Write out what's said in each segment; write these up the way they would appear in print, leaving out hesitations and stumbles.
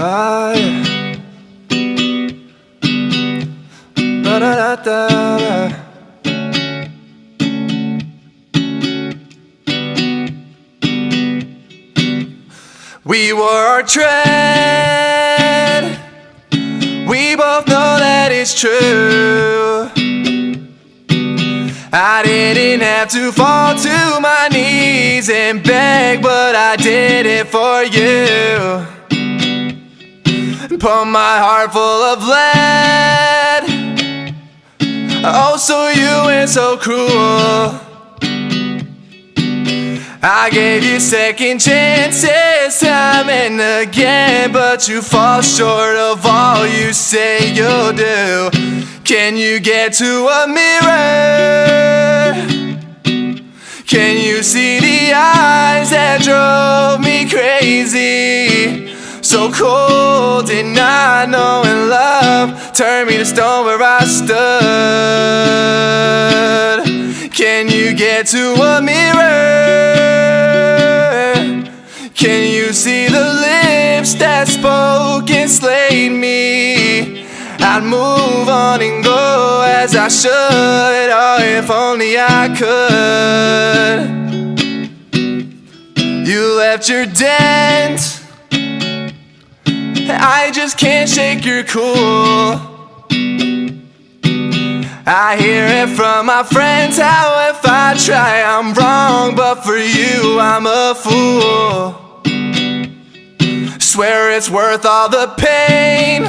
I da da da da. We were our trend. We both know that it's true. I didn't have to fall to my knees and beg, but I did it for you. Put my heart full of lead. Oh, so you and so cruel. I gave you second chances time and again, but you fall short of all you say you'll do. Can you get to a mirror? Can you see the eyes that drove me crazy? So cold and not knowing love turned me to stone where I stood. Can you get to a mirror? Can you see the lips that spoke and slayed me? I'd move on and go as I should. Oh, if only I could. You left your dent. I just can't shake your cool. I hear it from my friends how if I try I'm wrong, but for you I'm a fool. Swear it's worth all the pain,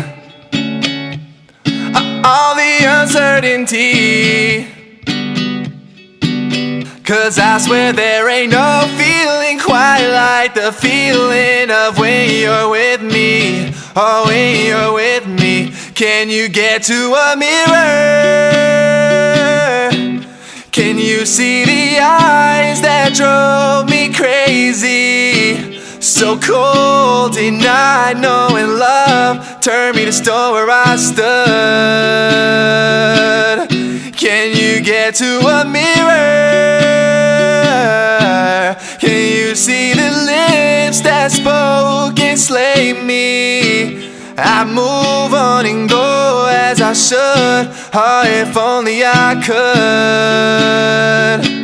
all the uncertainty. 'Cause I swear there ain't no feeling quite like the feeling of when you're with me. Oh, when you're with me. Can you get to a mirror? Can you see the eyes that drove me crazy? So cold and not knowing love turned me to stone where I stood. Can you get to a mirror? Can you see the lips that spoke and slayed me? I move on and go as I should. Oh, if only I could.